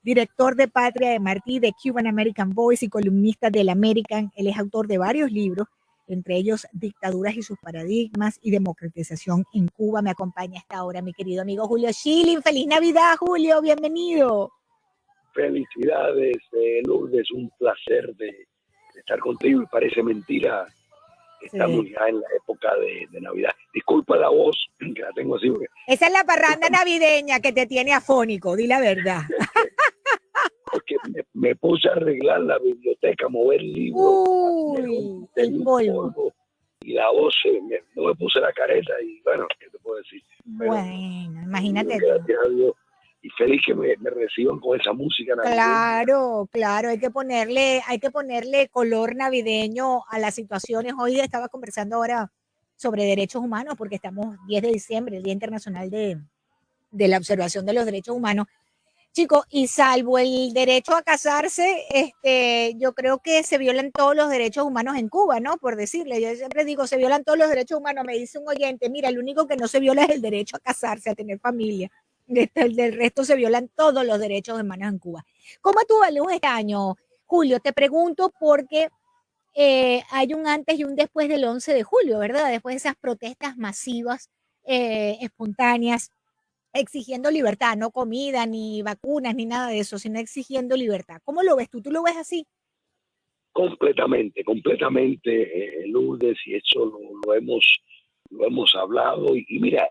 director de Patria de Martí, de Cuban American Voice y columnista del American. Él es autor de varios libros, entre ellos Dictaduras y sus paradigmas y Democratización en Cuba. Me acompaña hasta ahora mi querido amigo Julio Schilling. ¡Feliz Navidad, Julio! ¡Bienvenido! Felicidades, Lourdes, un placer de estar contigo, y parece mentira que estamos ya en la época de Navidad. Disculpa la voz, que la tengo así. Esa es la parranda navideña que te tiene afónico, di la verdad. Porque me puse a arreglar la biblioteca, mover libros. Uy, el polvo. Y la voz, no me puse la careta y bueno, ¿qué te puedo decir? Bueno, imagínate. Gracias a Dios. Y feliz que me reciban con esa música navideña. Claro, hay que ponerle color navideño a las situaciones. Hoy estaba conversando ahora sobre derechos humanos, porque estamos 10 de diciembre, el Día Internacional de la Observación de los Derechos Humanos. Chicos, y salvo el derecho a casarse, yo creo que se violan todos los derechos humanos en Cuba, ¿no? Por decirle, yo siempre digo, se violan todos los derechos humanos. Me dice un oyente, mira, el único que no se viola es el derecho a casarse, a tener familia. Del resto se violan todos los derechos humanos en Cuba. ¿Cómo estuvo este año, Julio? Te pregunto porque hay un antes y un después del 11 de julio, ¿verdad? Después de esas protestas masivas, espontáneas, exigiendo libertad, no comida, ni vacunas, ni nada de eso, sino exigiendo libertad. ¿Cómo lo ves tú? ¿Tú lo ves así? Completamente, Lourdes, y eso lo hemos hablado. Y mira,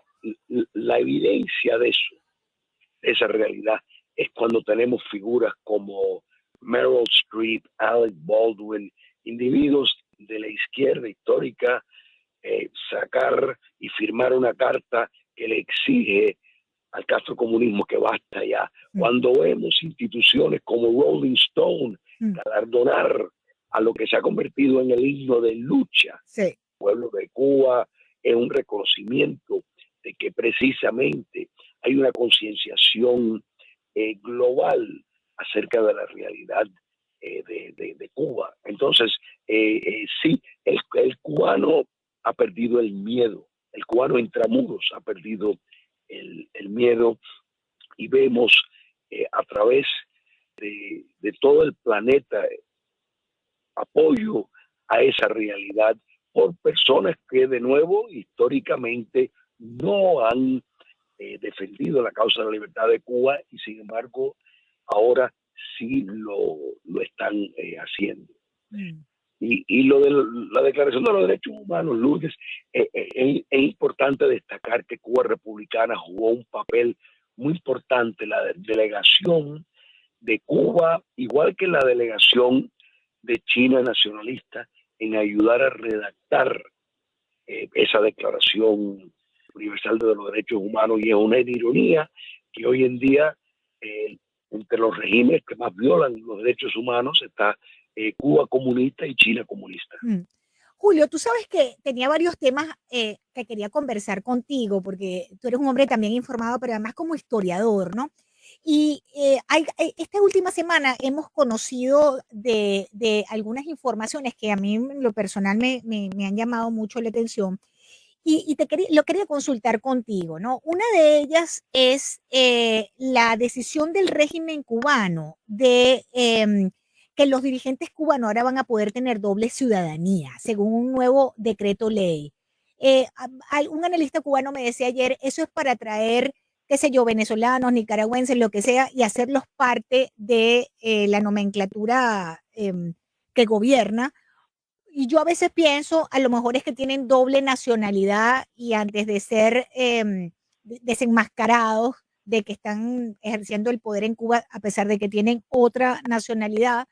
la evidencia de eso, de esa realidad, es cuando tenemos figuras como Meryl Streep, Alec Baldwin, individuos de la izquierda histórica, sacar y firmar una carta que le exige al castrocomunismo que basta ya. Cuando vemos instituciones como Rolling Stone galardonar a lo que se ha convertido en el himno de lucha del pueblo de Cuba, es un reconocimiento de que precisamente hay una concienciación global acerca de la realidad de Cuba. Entonces, sí, el cubano ha perdido el miedo, el cubano intramuros ha perdido el miedo, y vemos a través de todo el planeta apoyo a esa realidad por personas que, de nuevo, históricamente no han defendido la causa de la libertad de Cuba, y sin embargo ahora sí lo están haciendo. Y lo de la Declaración de los Derechos Humanos, Lourdes, es importante destacar que Cuba Republicana jugó un papel muy importante, la delegación de Cuba, igual que la delegación de China nacionalista, en ayudar a redactar esa Declaración Universal de los Derechos Humanos. Y es una ironía que hoy en día, entre los regímenes que más violan los derechos humanos, está Cuba comunista y China comunista. Julio, tú sabes que tenía varios temas que quería conversar contigo, porque tú eres un hombre también informado, pero además como historiador, ¿no? Y esta última semana hemos conocido de algunas informaciones que a mí en lo personal me han llamado mucho la atención, y lo quería consultar contigo, ¿no? Una de ellas es la decisión del régimen cubano de que los dirigentes cubanos ahora van a poder tener doble ciudadanía, según un nuevo decreto ley. Un analista cubano me decía ayer, eso es para atraer, qué sé yo, venezolanos, nicaragüenses, lo que sea, y hacerlos parte de la nomenclatura que gobierna. Y yo a veces pienso, a lo mejor es que tienen doble nacionalidad, y antes de ser desenmascarados de que están ejerciendo el poder en Cuba, a pesar de que tienen otra nacionalidad,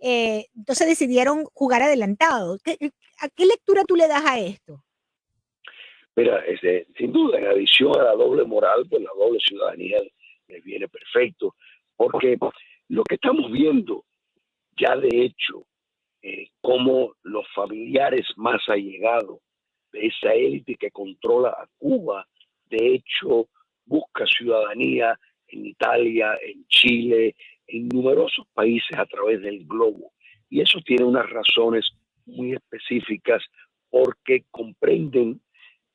entonces decidieron jugar adelantado. ¿A qué lectura tú le das a esto? Mira, sin duda, en adición a la doble moral, pues la doble ciudadanía les viene perfecto, porque lo que estamos viendo ya de hecho, cómo los familiares más allegados de esa élite que controla a Cuba, de hecho, busca ciudadanía en Italia, en Chile, en numerosos países a través del globo. Y eso tiene unas razones muy específicas, porque comprenden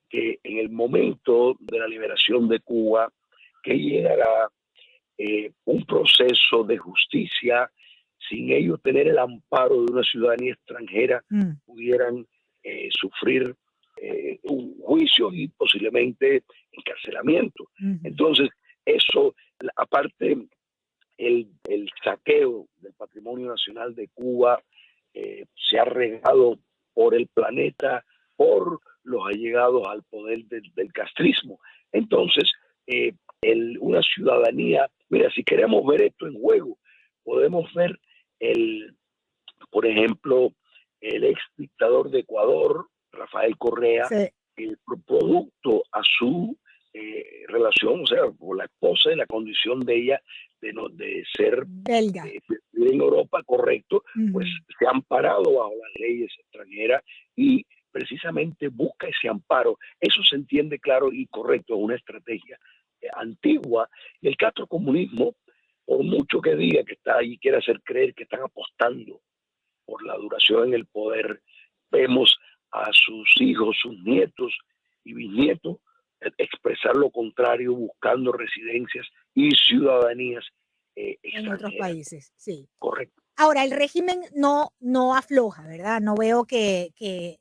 que en el momento de la liberación de Cuba, que llegará, un proceso de justicia sin ellos tener el amparo de una ciudadanía extranjera, pudieran sufrir un juicio y posiblemente encarcelamiento. Entonces, eso, aparte, el saqueo del patrimonio nacional de Cuba se ha regado por el planeta, por los allegados al poder del castrismo. Entonces, una ciudadanía, mira, si queremos ver esto en juego, podemos ver por ejemplo, el ex dictador de Ecuador, Rafael Correa, sí, el producto a su relación, o sea, con la esposa y la condición de ella de ser belga. En Europa, correcto, pues se han parado bajo las leyes extranjeras y precisamente busca ese amparo. Eso se entiende claro y correcto, es una estrategia antigua. Y el castrocomunismo, por mucho que diga que está ahí, quiere hacer creer que están apostando por la duración en el poder, vemos a sus hijos, sus nietos y bisnietos expresar lo contrario, buscando residencias y ciudadanías en otros países, sí. Correcto. Ahora, el régimen no afloja, ¿verdad? No veo que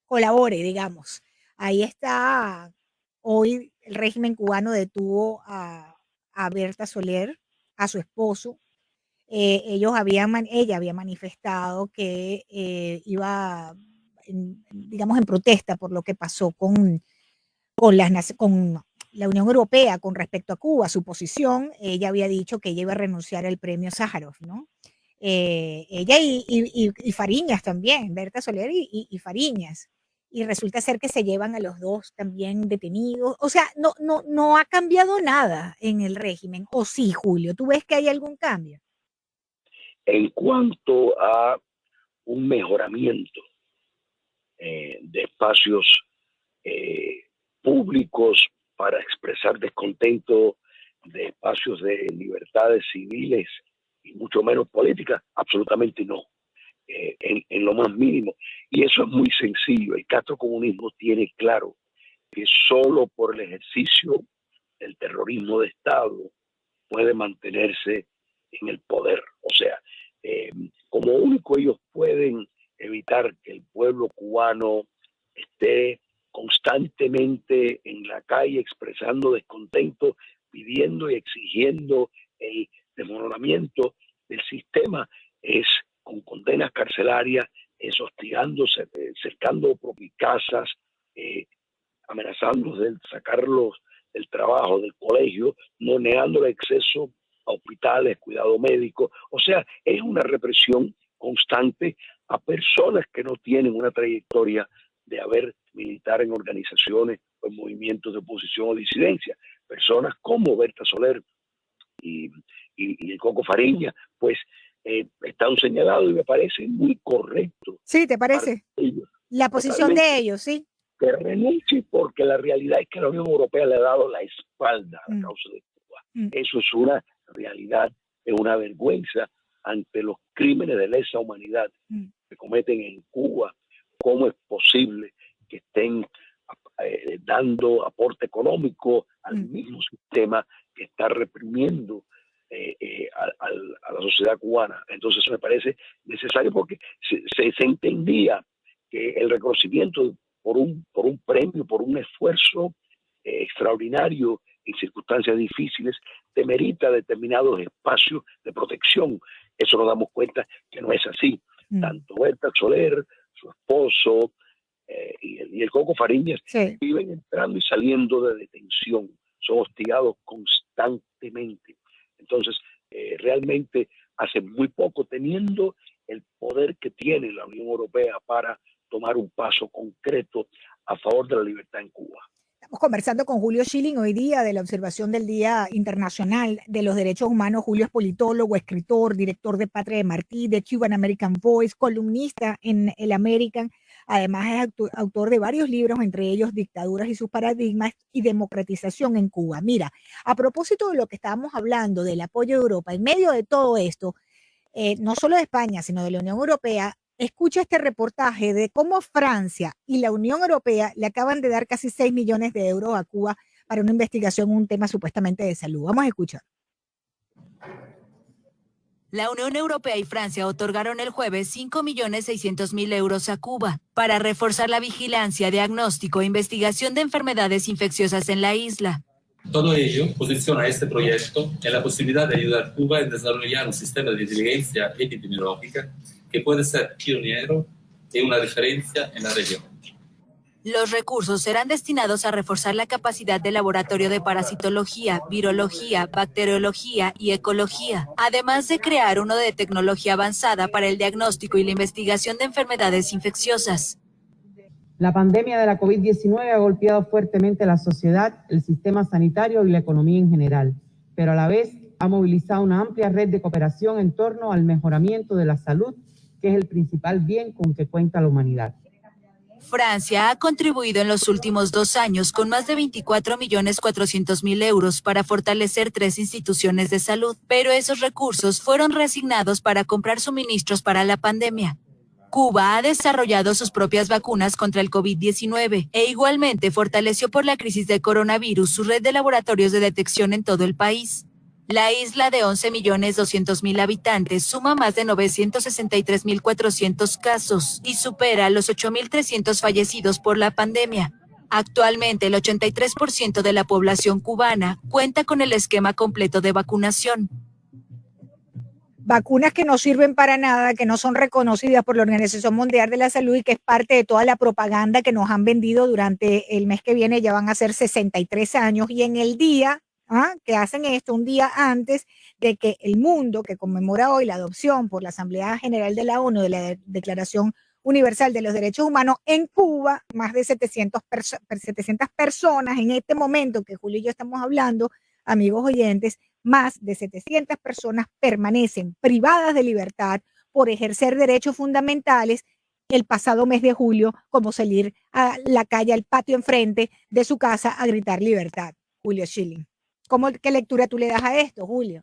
colabore, digamos. Ahí está, hoy el régimen cubano detuvo a Berta Soler, a su esposo. Ella había manifestado que iba, digamos, en protesta por lo que pasó con la Unión Europea con respecto a Cuba, su posición. Ella había dicho que ella iba a renunciar al premio Sájarov, ¿no? Ella y Fariñas también, Berta Soler y Fariñas. Y resulta ser que se llevan a los dos también detenidos. O sea, no ha cambiado nada en el régimen. ¿O sí, Julio? ¿Tú ves que hay algún cambio? En cuanto a un mejoramiento de espacios públicos para expresar descontento, de espacios de libertades civiles y mucho menos políticas, absolutamente no, en lo más mínimo. Y eso es muy sencillo. El castrocomunismo tiene claro que solo por el ejercicio del terrorismo de Estado puede mantenerse en el poder. O sea, como único ellos pueden evitar que el pueblo cubano esté constantemente en la calle expresando descontento, pidiendo y exigiendo el desmoronamiento del sistema, es con condenas carcelarias, es hostigando, cercando propias casas, amenazándolos de sacarlos del trabajo, del colegio, no negándole acceso a hospitales, cuidado médico. O sea, es una represión constante a personas que no tienen una trayectoria de haber militar en organizaciones o en movimientos de oposición o disidencia. Personas como Berta Soler y el Coco Fariña, pues están señalados y me parece muy correcto. Sí, ¿te parece? La posición de ellos, sí. Que renuncie, porque la realidad es que la Unión Europea le ha dado la espalda a la causa de Cuba. Eso es una realidad, es una vergüenza ante los crímenes de lesa humanidad que cometen en Cuba. ¿Cómo es posible que estén dando aporte económico al mismo sistema que está reprimiendo a la sociedad cubana? Entonces eso me parece necesario, porque se entendía que el reconocimiento por un premio, por un esfuerzo extraordinario en circunstancias difíciles, demerita determinados espacios de protección. Eso nos damos cuenta que no es así. Tanto Berta Soler, su esposo y el Coco Fariñas viven entrando y saliendo de detención, son hostigados constantemente. Entonces, realmente hace muy poco, teniendo el poder que tiene la Unión Europea para tomar un paso concreto a favor de la libertad en Cuba. Estamos conversando con Julio Schilling hoy día de la observación del Día Internacional de los Derechos Humanos. Julio es politólogo, escritor, director de Patria de Martí, de Cuban American Voice, columnista en el American. Además es autor de varios libros, entre ellos Dictaduras y sus paradigmas y Democratización en Cuba. Mira, a propósito de lo que estábamos hablando del apoyo de Europa, en medio de todo esto, no solo de España, sino de la Unión Europea, escucha este reportaje de cómo Francia y la Unión Europea le acaban de dar casi 6 millones de euros a Cuba para una investigación, un tema supuestamente de salud. Vamos a escuchar. La Unión Europea y Francia otorgaron el jueves 5.600.000 euros a Cuba para reforzar la vigilancia, diagnóstico e investigación de enfermedades infecciosas en la isla. Todo ello posiciona este proyecto en la posibilidad de ayudar a Cuba a desarrollar un sistema de inteligencia epidemiológica que puede ser pionero y una diferencia en la región. Los recursos serán destinados a reforzar la capacidad del laboratorio de parasitología, virología, bacteriología y ecología, además de crear uno de tecnología avanzada para el diagnóstico y la investigación de enfermedades infecciosas. La pandemia de la COVID-19 ha golpeado fuertemente la sociedad, el sistema sanitario y la economía en general, pero a la vez ha movilizado una amplia red de cooperación en torno al mejoramiento de la salud, que es el principal bien con que cuenta la humanidad. Francia ha contribuido en los últimos 2 años con más de 24.400.000 euros para fortalecer 3 instituciones de salud, pero esos recursos fueron reasignados para comprar suministros para la pandemia. Cuba ha desarrollado sus propias vacunas contra el COVID-19 e igualmente fortaleció por la crisis de coronavirus su red de laboratorios de detección en todo el país. La isla de 11.200.000 habitantes suma más de 963.400 casos y supera los 8.300 fallecidos por la pandemia. Actualmente, el 83% de la población cubana cuenta con el esquema completo de vacunación. Vacunas que no sirven para nada, que no son reconocidas por la Organización Mundial de la Salud y que es parte de toda la propaganda que nos han vendido durante el mes que viene. Ya van a ser 63 años y en el día que hacen esto, un día antes de que el mundo, que conmemora hoy la adopción por la Asamblea General de la ONU de la Declaración Universal de los Derechos Humanos, en Cuba, más de 700 personas en este momento que Julio y yo estamos hablando, amigos oyentes, más de 700 personas permanecen privadas de libertad por ejercer derechos fundamentales el pasado mes de julio, como salir a la calle, al patio enfrente de su casa a gritar libertad. Julio Schilling. ¿Qué lectura tú le das a esto, Julio?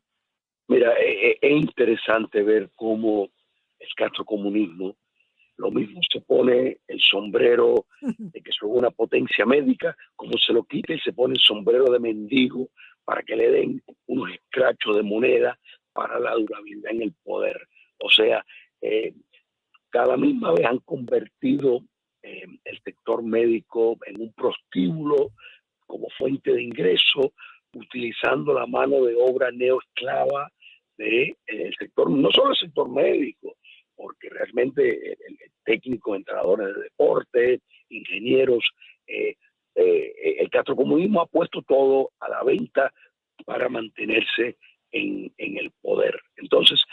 Mira, es interesante ver cómo el castrocomunismo, lo mismo se pone el sombrero de que son una potencia médica, como se lo quita y se pone el sombrero de mendigo para que le den unos escrachos de moneda para la durabilidad en el poder. O sea, cada misma vez han convertido el sector médico en un prostíbulo como fuente de ingreso, utilizando la mano de obra neoesclava del sector, no solo el sector médico, porque realmente el técnico, entrenadores de deporte, ingenieros, el castrocomunismo ha puesto todo a la venta para mantenerse en el poder. Entonces,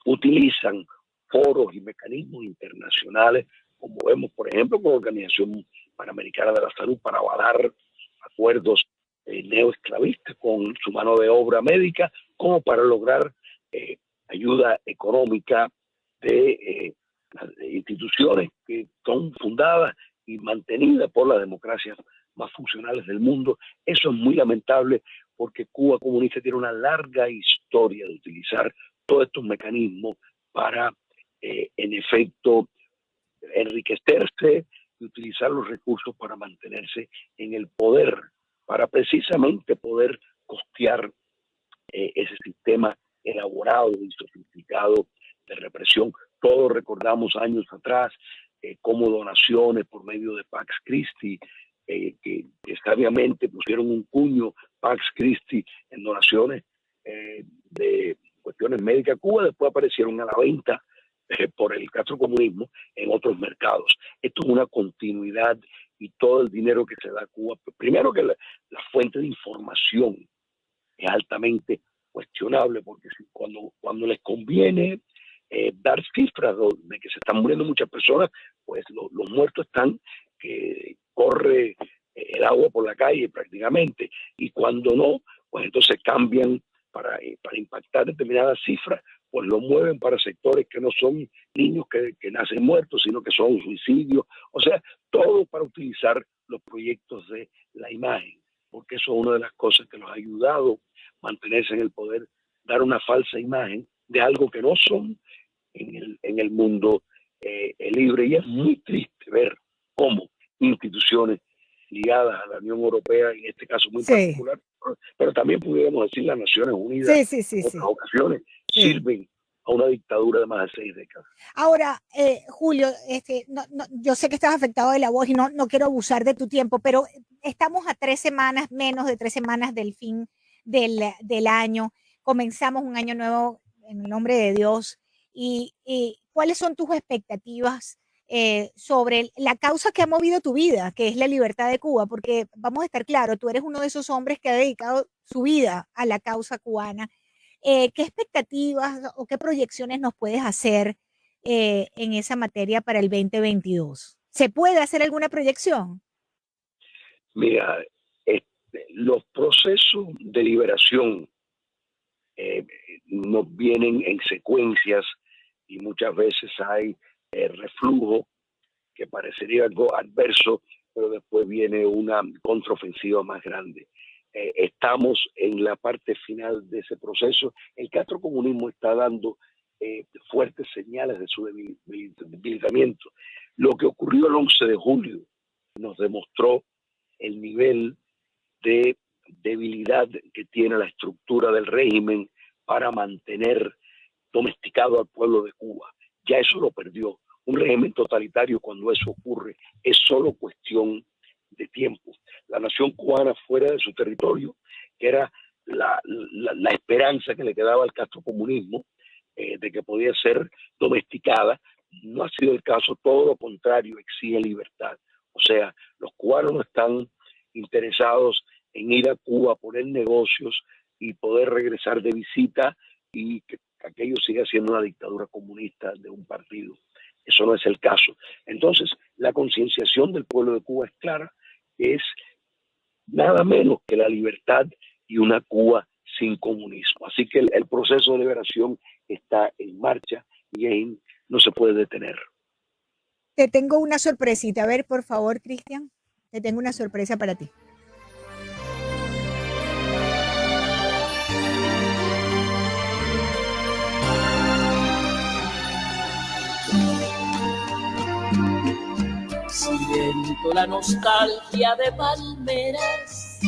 utilizan foros y mecanismos internacionales, como vemos, por ejemplo, con la Organización Panamericana de la Salud, para avalar acuerdos neoesclavistas con su mano de obra médica, como para lograr ayuda económica de instituciones que son fundadas y mantenidas por las democracias más funcionales del mundo. Eso es muy lamentable porque Cuba comunista tiene una larga historia de utilizar todos estos mecanismos para, en efecto, enriquecerse y utilizar los recursos para mantenerse en el poder, para precisamente poder costear ese sistema elaborado y sofisticado de represión. Todos recordamos años atrás cómo donaciones por medio de Pax Christi, que sabiamente pusieron un cuño Pax Christi en donaciones de cuestiones médicas a Cuba, después aparecieron a la venta por el castrocomunismo en otros mercados. Esto es una continuidad y todo el dinero que se da a Cuba. Primero que la fuente de información es altamente cuestionable, porque cuando les conviene dar cifras de que se están muriendo muchas personas, pues los muertos están que corre el agua por la calle prácticamente, y cuando no, pues entonces cambian para impactar determinadas cifras, pues lo mueven para sectores que no son niños que nacen muertos, sino que son suicidios, o sea, todo para utilizar los proyectos de la imagen, porque eso es una de las cosas que nos ha ayudado a mantenerse en el poder, dar una falsa imagen de algo que no son en el mundo libre. Y es muy triste ver cómo instituciones ligadas a la Unión Europea, en este caso muy particular, pero también pudiéramos decir las Naciones Unidas en otras ocasiones, Sí. sirven a una dictadura de más de 6 décadas. Ahora, Julio, yo sé que estás afectado de la voz y no quiero abusar de tu tiempo, pero estamos a 3 semanas, menos de 3 semanas del fin del año. Comenzamos un año nuevo en el nombre de Dios. ¿Y cuáles son tus expectativas sobre la causa que ha movido tu vida, que es la libertad de Cuba? Porque vamos a estar claros, tú eres uno de esos hombres que ha dedicado su vida a la causa cubana. ¿Qué expectativas o qué proyecciones nos puedes hacer en esa materia para el 2022? ¿Se puede hacer alguna proyección? Mira, los procesos de liberación nos vienen en secuencias y muchas veces hay reflujo que parecería algo adverso, pero después viene una contraofensiva más grande. Estamos en la parte final de ese proceso. El castrocomunismo está dando fuertes señales de su debilitamiento. Lo que ocurrió el 11 de julio nos demostró el nivel de debilidad que tiene la estructura del régimen para mantener domesticado al pueblo de Cuba. Ya eso lo perdió. Un régimen totalitario, cuando eso ocurre, es solo cuestión de tiempo. La nación cubana fuera de su territorio, que era la esperanza que le quedaba al castrocomunismo, de que podía ser domesticada, no ha sido el caso. Todo lo contrario, exige libertad. O sea, los cubanos no están interesados en ir a Cuba, poner negocios y poder regresar de visita y que aquello siga siendo una dictadura comunista de un partido. Eso no es el caso. Entonces, la concienciación del pueblo de Cuba es clara, es nada menos que la libertad y una Cuba sin comunismo. Así que el proceso de liberación está en marcha y no se puede detener. Te tengo una sorpresita. A ver, por favor, Cristian, te tengo una sorpresa para ti. Siento la nostalgia de palmeras.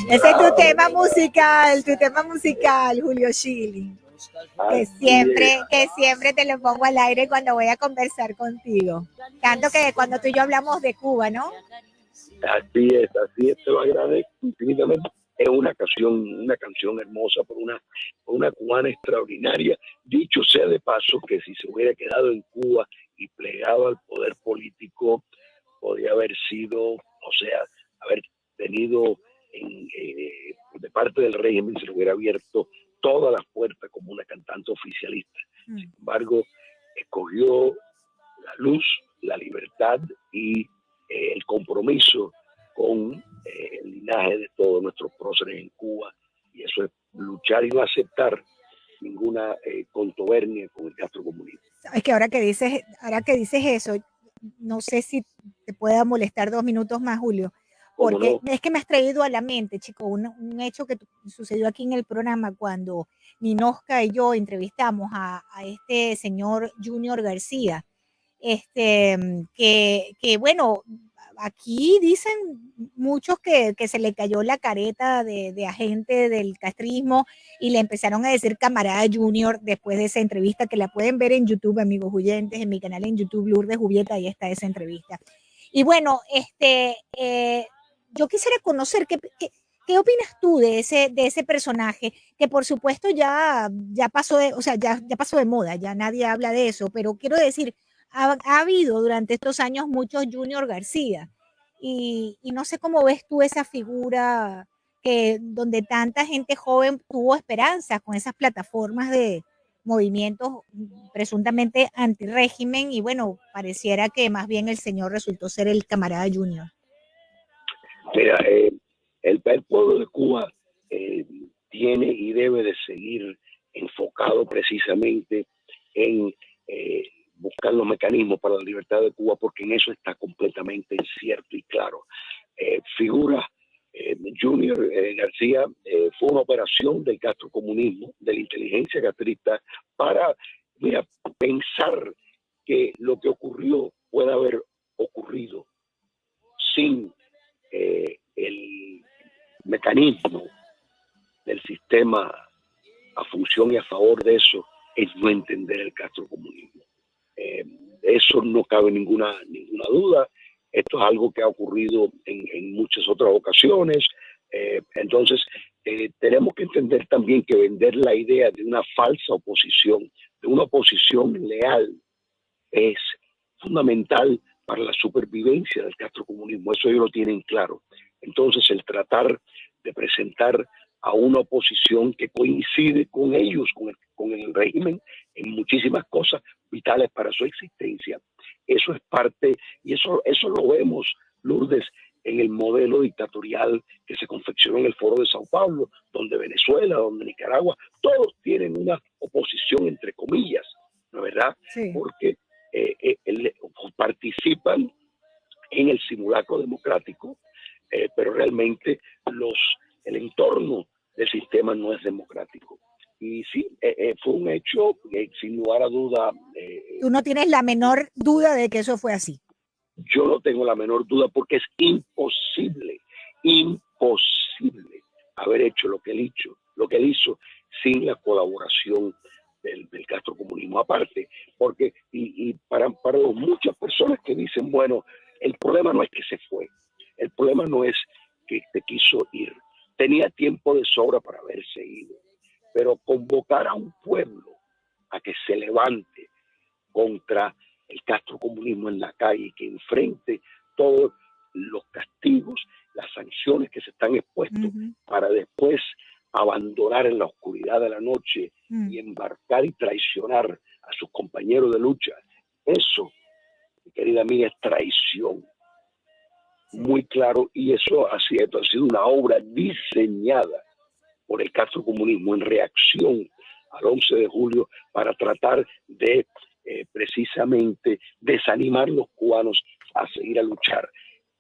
Ese es tu tema musical, Julio Schilling. Que siempre te lo pongo al aire cuando voy a conversar contigo. Tanto que cuando tú y yo hablamos de Cuba, ¿no? Así es, te lo agradezco infinitamente. Es una canción hermosa por una cubana extraordinaria. Dicho sea de paso que si se hubiera quedado en Cuba y plegado al poder político, podría haber sido, haber tenido de parte del régimen, se le hubiera abierto todas las puertas como una cantante oficialista. Sin embargo, escogió la luz, la libertad y el compromiso con el linaje de todos nuestros próceres en Cuba, y eso es luchar y no aceptar ninguna contubernia con el castrocomunismo. Sabes que ahora que dices eso, no sé si te pueda molestar 2 minutos más, Julio, porque no? Es que me has traído a la mente, chico, un hecho que sucedió aquí en el programa cuando Ninosca y yo entrevistamos a este señor Junior García, que bueno, aquí dicen muchos que se le cayó la careta de agente del castrismo y le empezaron a decir camarada Junior después de esa entrevista, que la pueden ver en YouTube, amigos oyentes, en mi canal en YouTube, Lourdes Jubieta, ahí está esa entrevista. Y bueno, yo quisiera conocer ¿qué opinas tú de ese personaje? Que por supuesto ya pasó ya pasó de moda, ya nadie habla de eso, pero quiero decir, ha habido durante estos años muchos Junior García y no sé cómo ves tú esa figura donde tanta gente joven tuvo esperanzas con esas plataformas de movimientos presuntamente antirrégimen y bueno, pareciera que más bien el señor resultó ser el camarada Junior. Mira, el pueblo de Cuba tiene y debe de seguir enfocado precisamente en buscar los mecanismos para la libertad de Cuba, porque en eso está completamente cierto y claro. Figura Junior García fue una operación del castrocomunismo, de la inteligencia castrista, para pensar que lo que ocurrió puede haber ocurrido sin el mecanismo del sistema a función y a favor de eso es no entender el castrocomunismo. Eso no cabe ninguna duda. Esto es algo que ha ocurrido en muchas otras ocasiones. Entonces, tenemos que entender también que vender la idea de una falsa oposición, de una oposición leal, es fundamental para la supervivencia del castrocomunismo. Eso ellos lo tienen claro. Entonces, el tratar de presentar a una oposición que coincide con ellos, con el régimen, en muchísimas cosas vitales para su existencia. Eso es parte, y eso lo vemos, Lourdes, en el modelo dictatorial que se confeccionó en el Foro de Sao Paulo, donde Venezuela, donde Nicaragua, todos tienen una oposición entre comillas, ¿no es verdad? Sí. Porque participan en el simulacro democrático, pero realmente el entorno del sistema no es democrático. Y sí, fue un hecho sin lugar a duda. Tú no tienes la menor duda de que eso fue así. Yo no tengo la menor duda porque es imposible haber hecho lo que él hizo sin la colaboración del castrocomunismo. Aparte, porque y para muchas personas que dicen, bueno, el problema no es que se fue, el problema no es que se quiso ir, tenía tiempo de sobra para haberse ido, pero convocar a un pueblo a que se levante contra el castrocomunismo en la calle, que enfrente todos los castigos, las sanciones que se están expuestos, para después abandonar en la oscuridad de la noche y embarcar y traicionar a sus compañeros de lucha. Eso, mi querida amiga, es traición. Muy claro, y eso ha sido una obra diseñada por el castrocomunismo en reacción al 11 de julio para tratar de precisamente desanimar a los cubanos a seguir a luchar.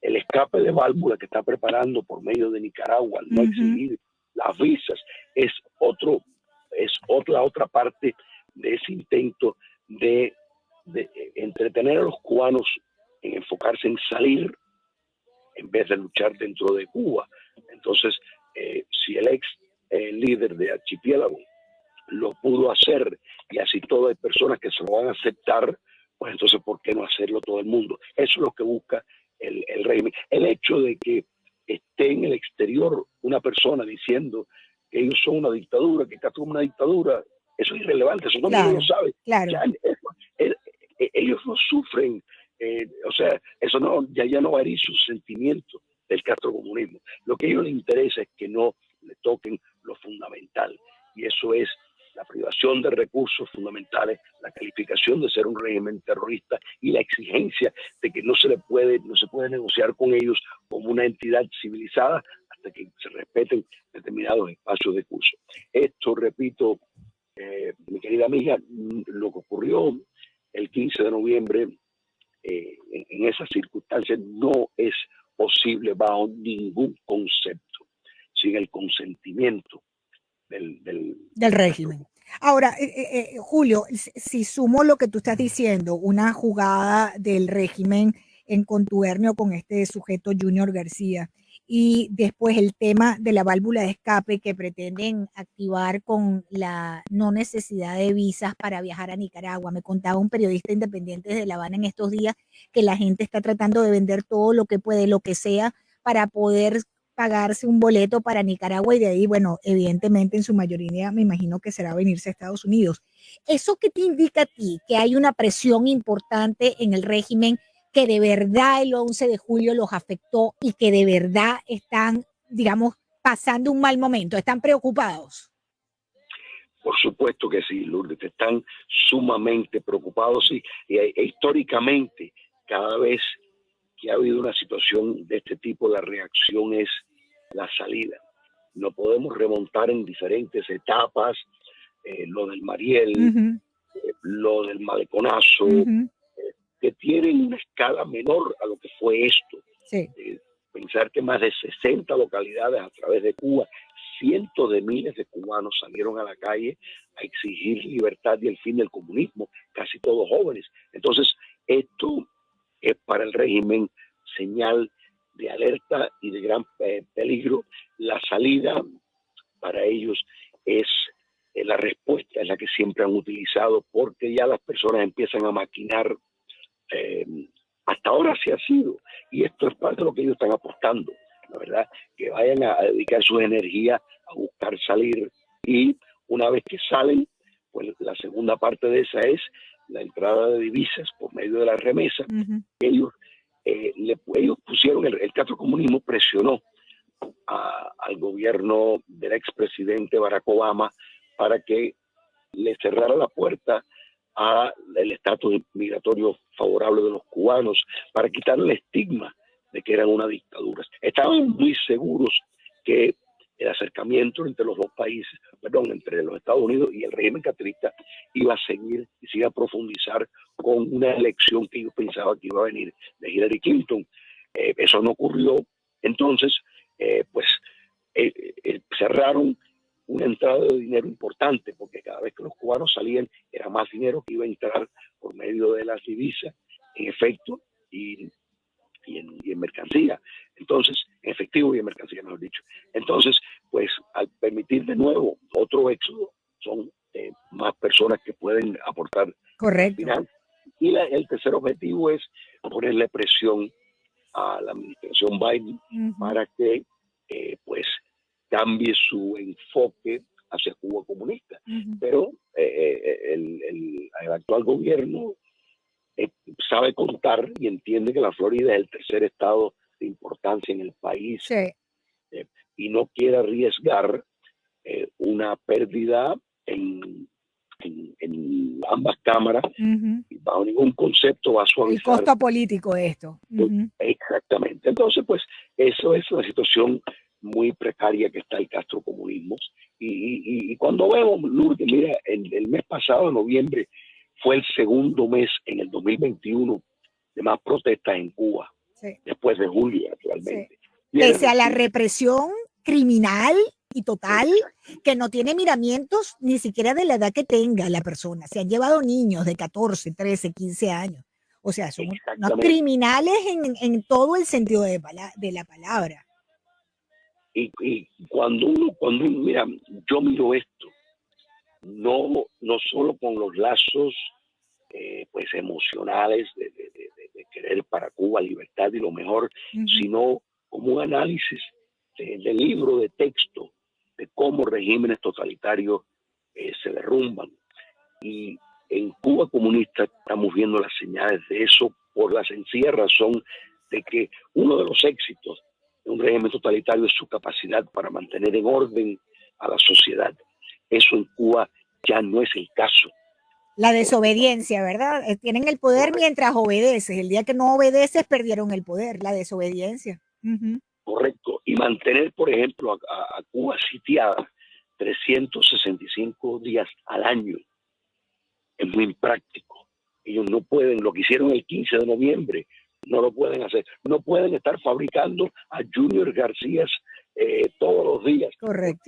El escape de válvula que está preparando por medio de Nicaragua al no exigir las visas es otra parte de ese intento de entretener a los cubanos en enfocarse en salir en vez de luchar dentro de Cuba. Entonces, si el ex líder de Archipiélago lo pudo hacer y así todo hay personas que se lo van a aceptar, pues entonces ¿por qué no hacerlo todo el mundo? Eso es lo que busca el régimen. El hecho de que esté en el exterior una persona diciendo que ellos son una dictadura, que Castro es una dictadura, eso es irrelevante, eso todo el mundo lo sabe. Claro. Ya, ellos no sufren, o sea, eso ya no va a herir sus sentimientos del castrocomunismo. Lo que a ellos les interesa es que no le toquen lo fundamental, y eso es la privación de recursos fundamentales, la calificación de ser un régimen terrorista y la exigencia de que no se puede negociar con ellos como una entidad civilizada hasta que se respeten determinados espacios de curso. Esto, repito, mi querida amiga, lo que ocurrió el 15 de noviembre en esas circunstancias no es posible bajo ningún concepto, sin el consentimiento del régimen. Ahora, Julio, si sumo lo que tú estás diciendo, una jugada del régimen en contubernio con este sujeto Junior García, y después el tema de la válvula de escape que pretenden activar con la no necesidad de visas para viajar a Nicaragua. Me contaba un periodista independiente de La Habana en estos días que la gente está tratando de vender todo lo que puede, lo que sea, para poder pagarse un boleto para Nicaragua, y de ahí, bueno, evidentemente en su mayoría me imagino que será venirse a Estados Unidos. ¿Eso qué te indica a ti? Que hay una presión importante en el régimen, que de verdad el 11 de julio los afectó y que de verdad están, digamos, pasando un mal momento, están preocupados. Por supuesto que sí, Lourdes, están sumamente preocupados, sí, e históricamente cada vez que ha habido una situación de este tipo, la reacción es la salida. No podemos remontar en diferentes etapas, lo del Mariel, lo del Maleconazo, que tienen una escala menor a lo que fue esto. Sí. Pensar que más de 60 localidades a través de Cuba, cientos de miles de cubanos salieron a la calle a exigir libertad y el fin del comunismo, casi todos jóvenes. Entonces, esto es para el régimen señal de alerta y de gran peligro. La salida para ellos es la respuesta es la que siempre han utilizado, porque ya las personas empiezan a maquinar. Hasta ahora sí ha sido, y esto es parte de lo que ellos están apostando, la verdad, que vayan a dedicar su energía a buscar salir, y una vez que salen, pues la segunda parte de esa es la entrada de divisas por medio de la remesa. Ellos pusieron, el teatro comunismo presionó al gobierno del expresidente Barack Obama para que le cerrara la puerta al estatus migratorio favorable de los cubanos, para quitarle el estigma de que eran una dictadura. Estaban muy seguros que el acercamiento entre los dos países, entre los Estados Unidos y el régimen castrista, iba a seguir y se iba a profundizar con una elección que ellos pensaban que iba a venir de Hillary Clinton. Eso no ocurrió. Entonces, cerraron una entrada de dinero importante, porque cada vez que los cubanos salían era más dinero que iba a entrar por medio de las divisas en efecto y en mercancía. Entonces, en efectivo y en mercancía, mejor dicho. Entonces, pues al permitir de nuevo otro éxodo, son más personas que pueden aportar. Correcto. Final. Y el tercer objetivo es ponerle presión a la administración Biden para que pues cambie su enfoque hacia Cuba comunista. Pero el actual gobierno sabe contar y entiende que la Florida es el tercer estado de importancia en el país. Sí. Y no quiere arriesgar una pérdida en ambas cámaras. Y bajo ningún concepto va a suavizar el costo político de esto. Exactamente. Entonces, pues eso es la situación muy precaria que está el castrocomunismo. Y cuando vemos, Lourdes, mira, el mes pasado, en noviembre, fue el segundo mes en el 2021 de más protestas en Cuba, después de julio, actualmente. Pese a la represión criminal y total, que no tiene miramientos ni siquiera de la edad que tenga la persona. Se han llevado niños de 14, 13, 15 años. O sea, son unos criminales en todo el sentido de la palabra. Y cuando uno, mira, yo miro esto, no solo con los lazos pues emocionales de querer para Cuba libertad y lo mejor, sino como un análisis de libro, de texto, de cómo regímenes totalitarios se derrumban. Y en Cuba comunista estamos viendo las señales de eso, por la sencilla razón de que uno de los éxitos de un régimen totalitario es su capacidad para mantener en orden a la sociedad. Eso en Cuba ya no es el caso. La desobediencia, ¿verdad? Tienen el poder mientras obedeces. El día que no obedeces, perdieron el poder, la desobediencia. Correcto. Y mantener, por ejemplo, a Cuba sitiada 365 días al año es muy impráctico. Ellos no pueden, lo que hicieron el 15 de noviembre, no lo pueden hacer. No pueden estar fabricando a Junior García todos los días. Correcto.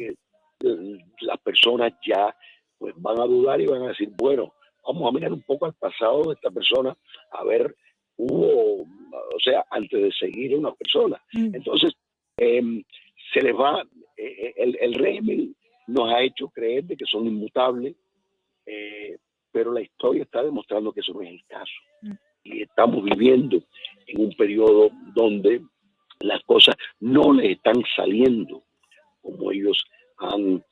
Porque las personas ya pues van a dudar y van a decir, bueno, vamos a mirar un poco al pasado de esta persona, a ver, antes de seguir a una persona. Entonces, se les va, el régimen nos ha hecho creer de que son inmutables, pero la historia está demostrando que eso no es el caso. Y estamos viviendo en un periodo donde las cosas no les están saliendo como ellos han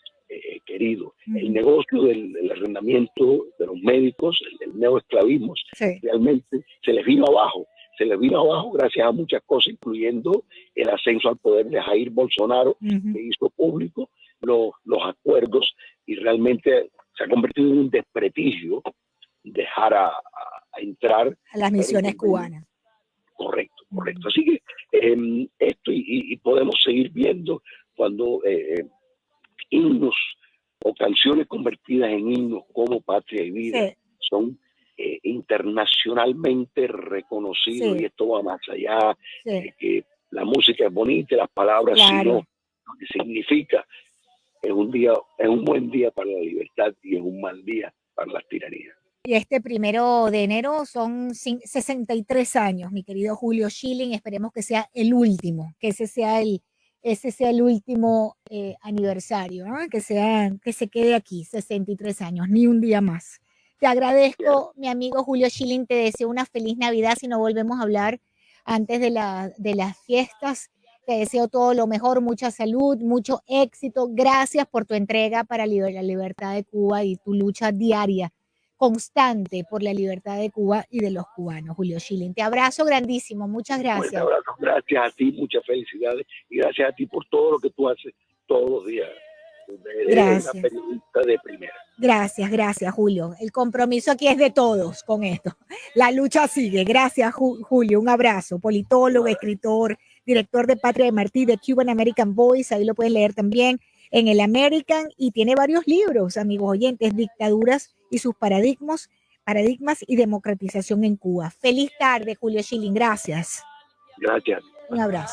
querido. El negocio del arrendamiento de los médicos, el neoesclavismo, realmente se les vino abajo. Se les vino abajo gracias a muchas cosas, incluyendo el ascenso al poder de Jair Bolsonaro, que hizo público los acuerdos, y realmente se ha convertido en un desprestigio dejar a entrar a las misiones cubanas. Correcto. Así que esto y podemos seguir viendo cuando himnos o canciones convertidas en himnos como Patria y Vida son internacionalmente reconocidos, y esto va más allá de que la música es bonita, las palabras, sino lo que significa. Es un buen día para la libertad y es un mal día para las tiranías. Y este 1 de enero son 63 años, mi querido Julio Schilling. Esperemos que sea el último, que ese sea el ese sea el último aniversario, ¿no? Que se quede aquí, 63 años, ni un día más. Te agradezco, mi amigo Julio Schilling, te deseo una feliz Navidad si no volvemos a hablar antes de las fiestas. Te deseo todo lo mejor, mucha salud, mucho éxito. Gracias por tu entrega para la libertad de Cuba y tu lucha diaria, constante por la libertad de Cuba y de los cubanos, Julio Schilling. Te abrazo grandísimo, muchas gracias. Un abrazo, gracias a ti, muchas felicidades y gracias a ti por todo lo que tú haces todos los días. Eres una periodista de primera. Gracias, Julio. El compromiso aquí es de todos con esto. La lucha sigue. Gracias, Julio. Un abrazo. Politólogo, escritor, director de Patria de Martí, de Cuban American Voice. Ahí lo puedes leer también en el American. Y tiene varios libros, amigos oyentes, Dictaduras y sus paradigmas y democratización en Cuba. Feliz tarde, Julio Schilling. Gracias. Gracias. Un abrazo.